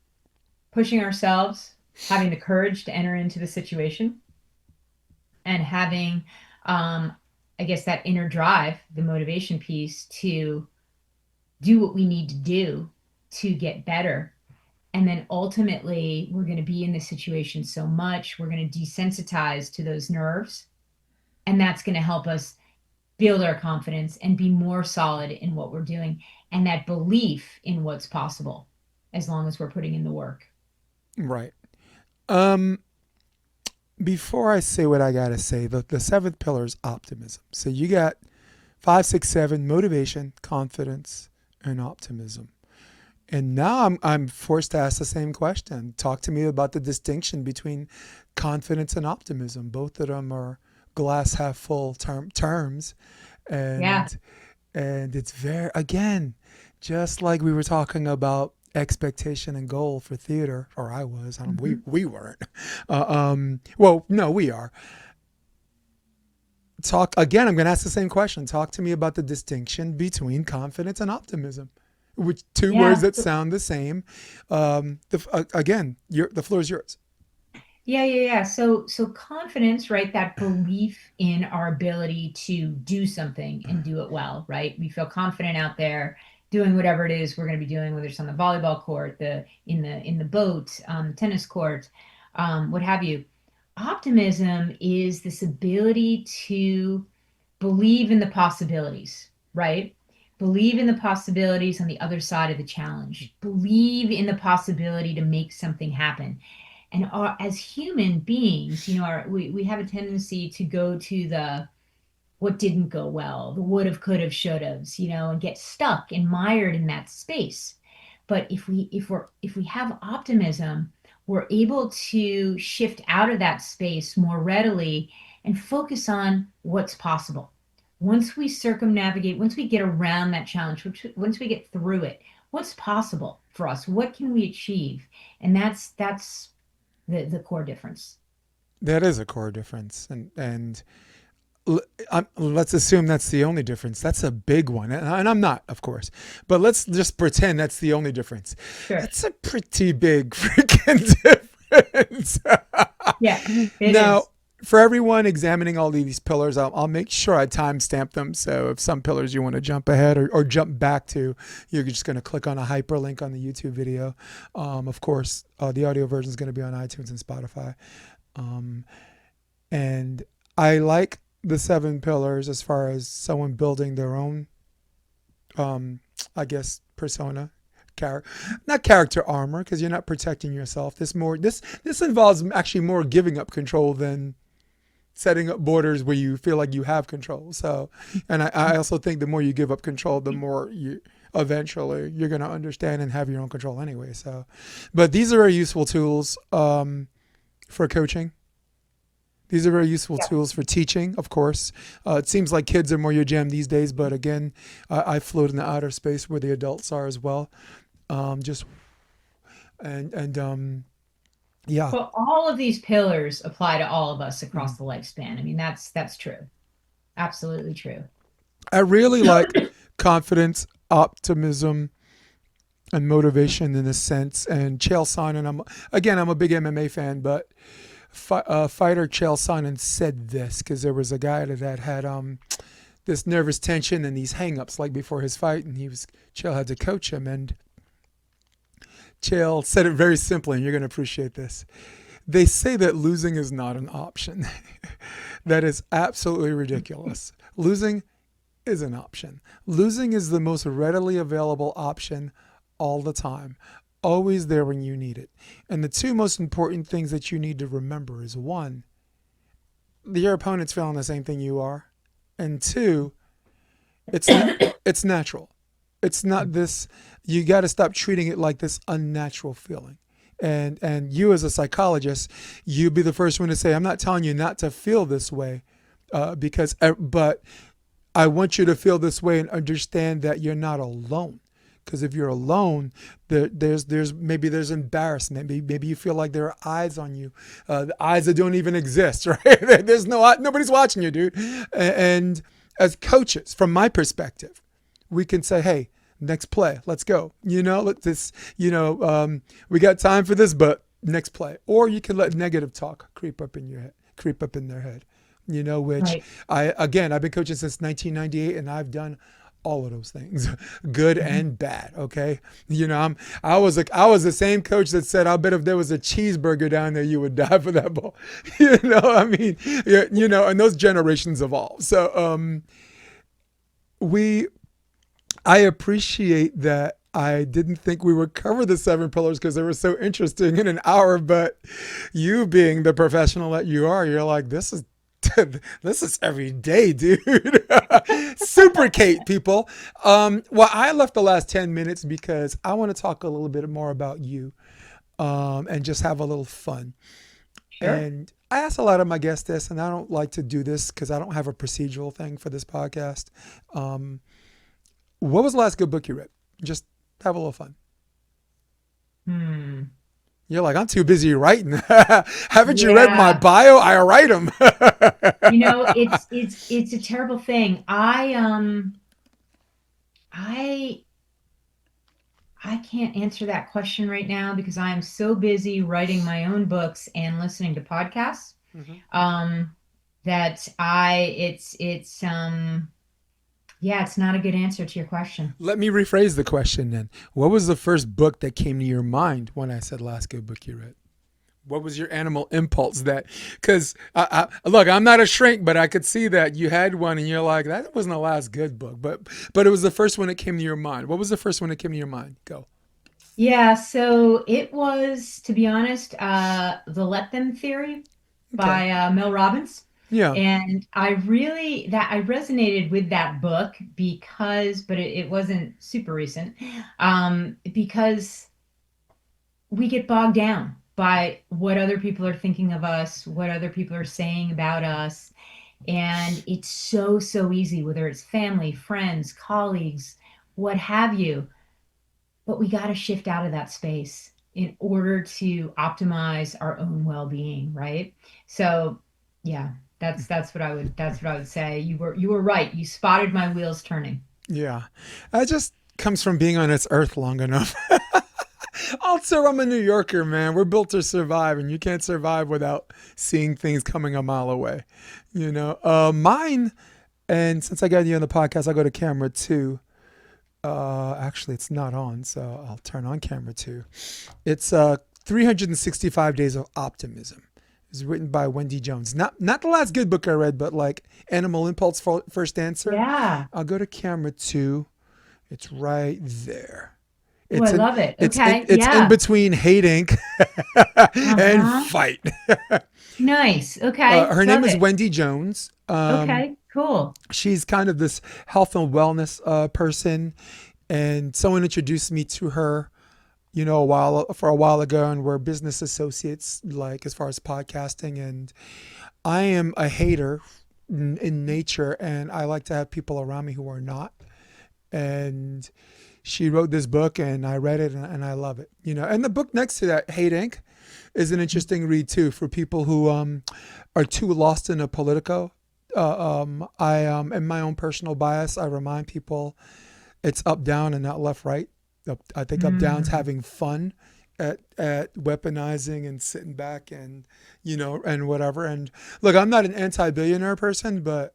pushing ourselves, having the courage to enter into the situation, and having, um, I guess, that inner drive, the motivation piece to do what we need to do to get better. And then ultimately, we're going to be in this situation so much, we're going to desensitize to those nerves. And that's going to help us build our confidence and be more solid in what we're doing, and that belief in what's possible as long as we're putting in the work. Right. Um, Before I say what I gotta say, the seventh pillar is optimism. So you got five, six, seven: motivation, confidence, and optimism. And now I'm forced to ask the same question. Talk to me about the distinction between confidence and optimism. Both of them are glass half full terms, Yeah. and it's very, again, just like we were talking about expectation and goal for theater, or I was. I don't, Mhm. we weren't. Well, no, we are. Talk again. I'm going to ask the same question. Talk to me about the distinction between confidence and optimism, which two words Yeah. that sound the same. Again, the floor is yours. Yeah, yeah, yeah. So confidence, right? That belief in our ability to do something and do it well, right? We feel confident out there doing whatever it is we're going to be doing, whether it's on the volleyball court, the boat, tennis court, what have you. Optimism is this ability to believe in the possibilities, right? Believe in the possibilities on the other side of the challenge. Believe in the possibility to make something happen. And as human beings, we have a tendency to go to the what didn't go well, the would have, could have, should haves, and get stuck and mired in that space. But if we have optimism, we're able to shift out of that space more readily and focus on what's possible. Once we circumnavigate, once we get around that challenge, once we get through it, what's possible for us? What can we achieve? And that's the core difference. That is a core difference, and let's assume that's the only difference. That's a big one, and I'm not, of course, but let's just pretend that's the only difference. Sure. That's a pretty big freaking difference. Yeah, it Now, is. for everyone examining all these pillars, I'll make sure I timestamp them. So if some pillars you want to jump ahead or jump back to, you're just going to click on a hyperlink on the YouTube video. Of course, the audio version is going to be on iTunes and Spotify. Um, and I like the seven pillars as far as someone building their own, um, I guess, persona, not character armor, because you're not protecting yourself. This involves actually more giving up control than setting up borders where you feel like you have control. So, and I also think the more you give up control, the more you eventually you're going to understand and have your own control anyway. So, but these are very useful tools for coaching. These are very useful Yeah. tools for teaching, of course. It seems like kids are more your jam these days, but again, I float in the outer space where the adults are as well. Just and yeah, Well, all of these pillars apply to all of us mm. across the lifespan. I mean, that's true. Absolutely true. I really like confidence, optimism, and motivation in a sense. And Chael Sonnen, I'm a big MMA fan, but fighter Chael Sonnen said this because there was a guy that had this nervous tension and these hang-ups like before his fight, and Chael had to coach him, and Chael said it very simply, and you're going to appreciate this. They say that losing is not an option. That is absolutely ridiculous. Losing is an option. Losing is the most readily available option all the time, always there when you need it. And the two most important things that you need to remember is one, your opponent's feeling the same thing you are, and two, it's it's natural. It's not this. You got to stop treating it like this unnatural feeling. And you as a psychologist, you be the first one to say, I'm not telling you not to feel this way, but I want you to feel this way and understand that you're not alone. Because if you're alone, there's embarrassment. Maybe you feel like there are eyes on you, the eyes that don't even exist, right? There's nobody's watching you, dude. And as coaches, from my perspective, we can say, hey, next play, let's go. We got time for this, but next play. Or you can let negative talk creep up in your head, creep up in their head. Which Right. I've been coaching since 1998, and I've done all of those things, good Mhm. and bad. Okay, I was the same coach that said, "I bet if there was a cheeseburger down there, you would die for that ball." I mean, yeah, and those generations evolve. So we I appreciate that. I didn't think we would cover the seven pillars because they were so interesting in an hour, but you being the professional that you are, you're like, this is every day, dude. Super Kate, people. Well, I left the last 10 minutes because I want to talk a little bit more about you, and just have a little fun. Sure. And I ask a lot of my guests this, and I don't like to do this because I don't have a procedural thing for this podcast. Um, what was the last good book you read? Just have a little fun. Hmm. You're like, I'm too busy writing. Haven't you read my Yeah. bio? I write them. It's a terrible thing. I I can't answer that question right now because I am so busy writing my own books and listening to podcasts. Mhm. Um, that I it's yeah, it's not a good answer to your question. Let me rephrase the question then. What was the first book that came to your mind when I said last good book you read? What was your animal impulse that? Because look, I'm not a shrink, but I could see that you had one, and you're like, that wasn't the last good book, but it was the first one that came to your mind. What was the first one that came to your mind? Go. Yeah, so it was, to be honest, The Let Them Theory Okay. by Mel Robbins. Yeah. And I resonated with that book because, but it wasn't super recent, because we get bogged down by what other people are thinking of us, what other people are saying about us. And it's so, so easy, whether it's family, friends, colleagues, what have you. but we got to shift out of that space in order to optimize our own well-being, right? So, yeah, that's what I would say. You were right. You spotted my wheels turning. Yeah. That just comes from being on this earth long enough. Also, I'm a New Yorker, man. We're built to survive, and you can't survive without seeing things coming a mile away. Mine, and since I got you on the podcast, I'll go to camera two. Actually, it's not on, so I'll turn on camera two. It's 365 Days of Optimism. It's written by Wendy Jones. Not the last good book I read, but like Animal Impulse First Answer. Yeah. I'll go to camera two. It's right there. Oh, I It's in love it. it's in, Okay. it's in Yeah. between Hate Inc. and Uh-huh. Fight. Nice. Okay. Her name Love is it. Wendy Jones. Okay. Cool. She's kind of this health and wellness person, and someone introduced me to her, a while ago, and we're business associates, like as far as podcasting. And I am a hater in nature, and I like to have people around me who are not. And she wrote this book, and I read it, and I love it. And the book next to that, Hate Inc., is an interesting read too for people who are too lost in a Politico. I in my own personal bias, I remind people it's up down and not left right. I think up down's Mm. having fun at weaponizing and sitting back and and whatever. And look, I'm not an anti-billionaire person, but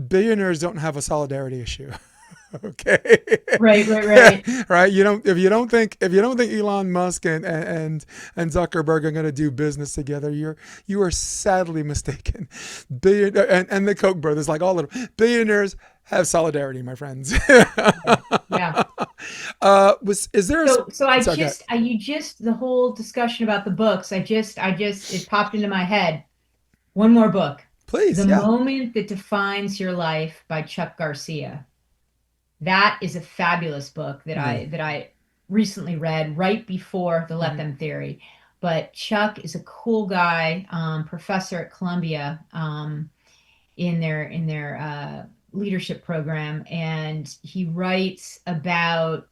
billionaires don't have a solidarity issue. Okay. Right, right, right. Right. If you don't think Elon Musk and Zuckerberg are going to do business together, you are sadly mistaken. And the Koch brothers, like all of them, billionaires have solidarity, my friends. Yeah. Yeah. Was is there a So sorry, go ahead. you just, the whole discussion about the books, it popped into my head. One more book, Please, The yeah. Moment That Defines Your Life by Chuck Garcia. That is a fabulous book Mm, that I recently read right before the Let mhm, Them theory. But Chuck is a cool guy, professor at Columbia, in their leadership program, and he writes about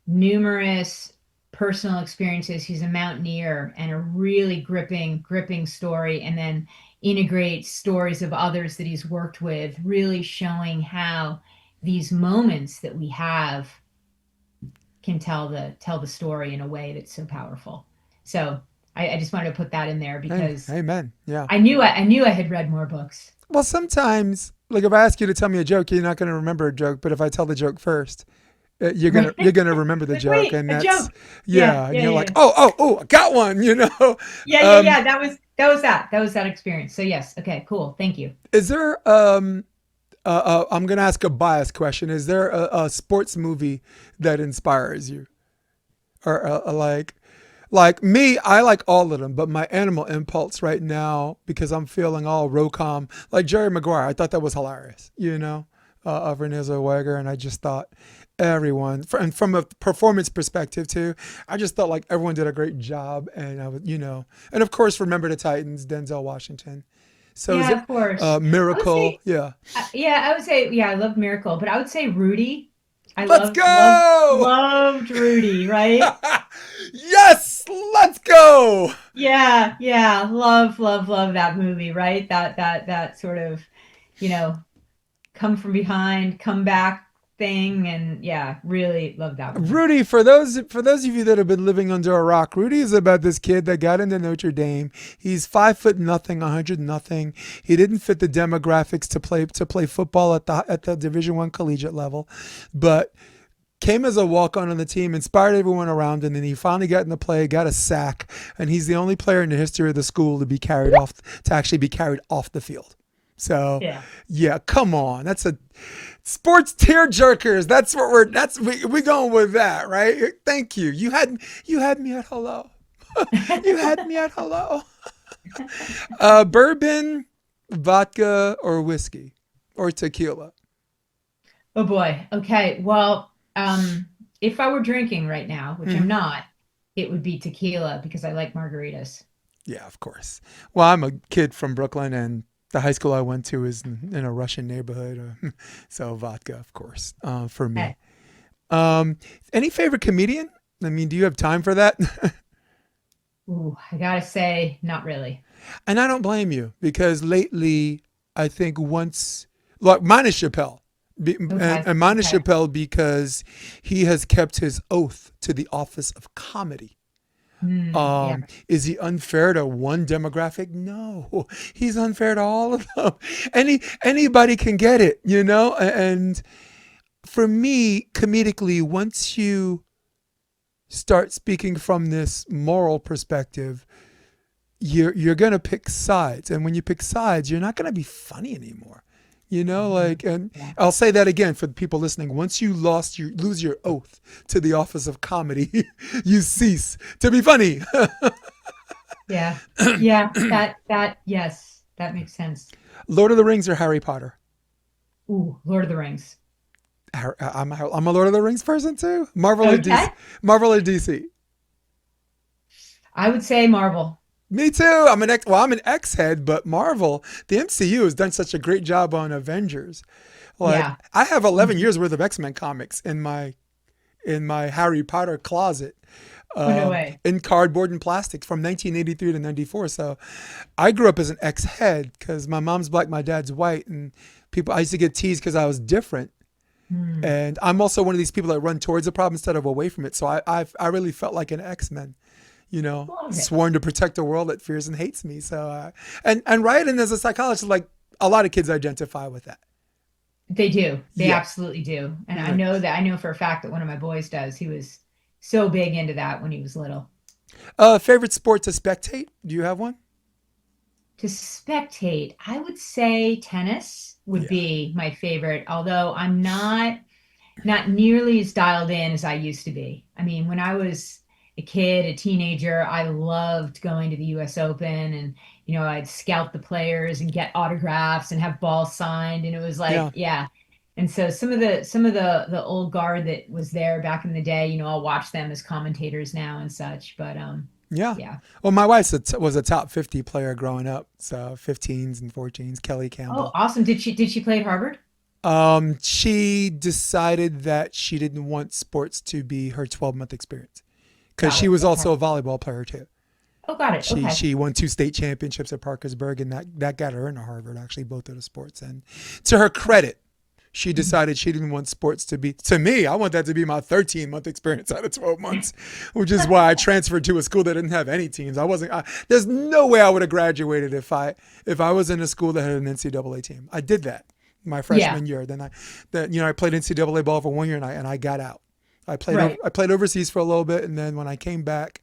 numerous personal experiences. He's a mountaineer, and a really gripping story, and then integrates stories of others that he's worked with, really showing how these moments that we have can tell the story in a way that's so powerful. So I just wanted to put that in there because Amen. Yeah. I knew I had read more books. Well, sometimes, like if I ask you to tell me a joke, you're not going to remember a joke. But if I tell the joke first, you're gonna Right. you're gonna remember the Like, joke, wait, and a that's joke. Yeah, yeah. And yeah, you're yeah, like, yeah. oh, I got one. Yeah. Um, That was that experience. So yes, okay, cool. Thank you. is there I'm gonna ask a biased question. Is there a sports movie that inspires you, or like me? I like all of them, but my animal impulse right now, because I'm feeling all rocom, like Jerry Maguire. I thought that was hilarious. Of Renee Zellweger, and I just thought everyone, and from a performance perspective too, I just felt like everyone did a great job, and I was, and of course, Remember the Titans, Denzel Washington. So is Yeah, there of course. I would Miracle? say, Yeah. yeah, I would say, yeah, I loved Miracle, but I would say Rudy. I Let's go! loved Rudy, right? Yes, let's go! Yeah, yeah, love that movie, right? That sort of, you know, come from behind, come back thing, and yeah, really love that one. Rudy, for those of you that have been living under a rock, Rudy is about this kid that got into Notre Dame. He's 5 foot nothing, 100 nothing. He didn't fit the demographics to play football at the Division One collegiate level, but came as a walk on the team, inspired everyone around, and then he finally got in the play, got a sack, and he's the only player in the history of the school to actually be carried off the field. So, Yeah. yeah, come on, that's a sports tear jerkers. We going with that, right? Thank you. You had me at hello. You had me at hello. Bourbon, vodka, or whiskey, or tequila. Oh boy. Okay. Well, if I were drinking right now, which I'm Hmm. not, it would be tequila because I like margaritas. Yeah, of course. Well, I'm a kid from Brooklyn, and the high school I went to is in a Russian neighborhood, so vodka, of course, for me. Okay. Um, any favorite comedian? I mean, do you have time for that? Ooh, I gotta say, not really. And I don't blame you because lately, I think once, like mine is Chappelle. Okay. And mine is Okay. Chappelle because he has kept his oath to the office of comedy. Yeah. Is he unfair to one demographic? No, he's unfair to all of them. Anybody can get it, you know. And for me, comedically, once you start speaking from this moral perspective, you're gonna pick sides, and when you pick sides, you're not gonna be funny anymore. You know, Hmm. like, and Yeah. I'll say that again for the people listening. Once you lose your oath to the office of comedy, you cease to be funny. Yeah. Yeah. Yes, that makes sense. Lord of the Rings or Harry Potter? Ooh, Lord of the Rings. I'm a Lord of the Rings person too. Marvel or Okay. DC? Marvel or DC? I would say Marvel. Me too. I'm an X head, but Marvel, the MCU has done such a great job on Avengers. Like Yeah. I have 11 Mhm. years worth of X-Men comics in my Harry Potter closet, Oh, no way. in cardboard and plastic from 1983 to 94. So I grew up as an X head because my mom's black, my dad's white, and I used to get teased because I was different. Hmm. And I'm also one of these people that run towards a problem instead of away from it. So I really felt like an X-Men, Love it. sworn to protect a world that fears and hates me. So and right, and as a psychologist, like a lot of kids identify with that. They do. They Yeah. absolutely do. And Right. I know for a fact that one of my boys does. He was so big into that when he was little. Favorite sport to spectate? Do you have one? To spectate, I would say tennis would Yeah. be my favorite, although I'm not nearly as dialed in as I used to be. I mean, when I was a kid, a teenager, I loved going to the US Open and I'd scout the players and get autographs and have balls signed and it was like, Yeah. yeah. And so some of the old guard that was there back in the day, I'll watch them as commentators now and such, but Yeah. yeah. Well, my wife was a top 50 player growing up. So 15s and 14s, Kelly Oh, Campbell. awesome. Did she play at Harvard? She decided that she didn't want sports to be her 12-month experience because Got she it. was Okay. also a volleyball player too. Oh, got it. She Okay. she won 2 state championships at Parkersburg, and that got her into Harvard. Actually, both of the sports. And to her credit, she Mhm. decided she didn't want sports to be. To me, I want that to be my 13-month experience out of 12 months, which is why I transferred to a school that didn't have any teams. I wasn't. There's no way I would have graduated if I was in a school that had an NCAA team. I did that my Yeah. freshman year. Then I played NCAA ball for one year, and I got out. Right. I played overseas for a little bit, and then when I came back,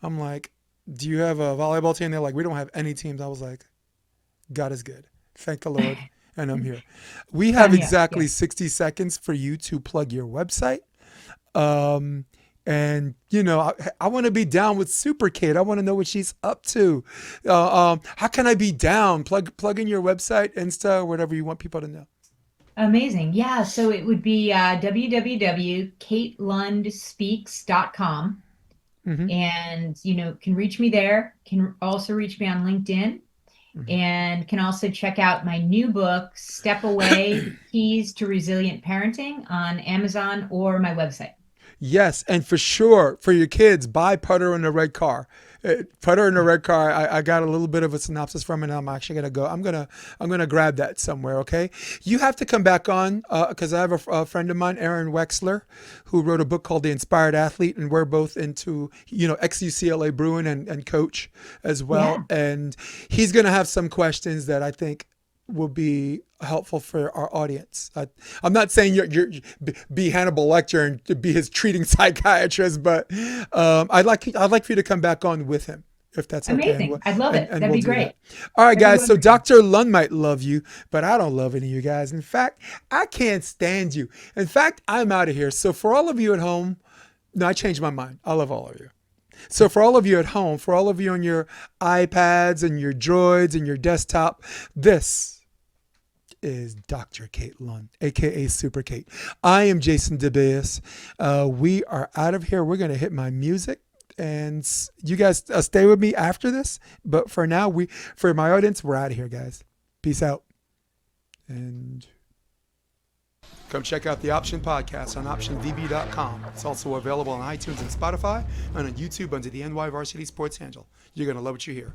I'm like, do you have a volleyball team? They're like, we don't have any teams. I was like, God is good. Thank the Lord. And I'm here. We have Sign me up. Yeah. exactly 60 seconds for you to plug your website. Um, and I want to be down with Super Kate. I want to know what she's up to. How can I be down? Plug in your whatever, Insta, whatever you want people to know. Amazing. Yeah. So it would be www.katelundspeaks.com. Hmm. And, can reach me there, can also reach me on LinkedIn, Hmm. and can also check out my new book, Step Away, The Keys to Resilient Parenting on Amazon or my website. Yes, and for sure, for your kids, buy Putter in the Red Car. Putter in the Red Car. I got a little bit of a synopsis from it. And I'm actually gonna go. I'm gonna grab that somewhere. Okay, you have to come back on because I have a friend of mine, Aaron Wexler, who wrote a book called The Inspired Athlete, and we're both into ex UCLA Bruin and coach as well. Yeah, And he's gonna have some questions that I think will be helpful for our audience. I'm not saying be Hannibal Lecter and be his treating psychiatrist, but I'd like for you to come back on with him if that's okay, and amazing. I'd love it. That'd we'll be do great. that. All right, That'd be guys. So wonderful. Dr. Lund might love you, but I don't love any of you guys. In fact, I can't stand you. In fact, I'm out of here. So for all of you at home, no, I changed my mind. I love all of you. So for all of you at home, for all of you on your iPads and your droids and your desktop, this is Dr. Kate Lund, aka Super Kate. I am Jason DeBeas. We are out of here. We're gonna hit my music, and you guys stay with me after this. But for now, for my audience, we're out of here, guys. Peace out. And Come check out the Option Podcast on OptionVB.com. It's also available on iTunes and Spotify and on YouTube under the NY Varsity Sports handle. You're going to love what you hear.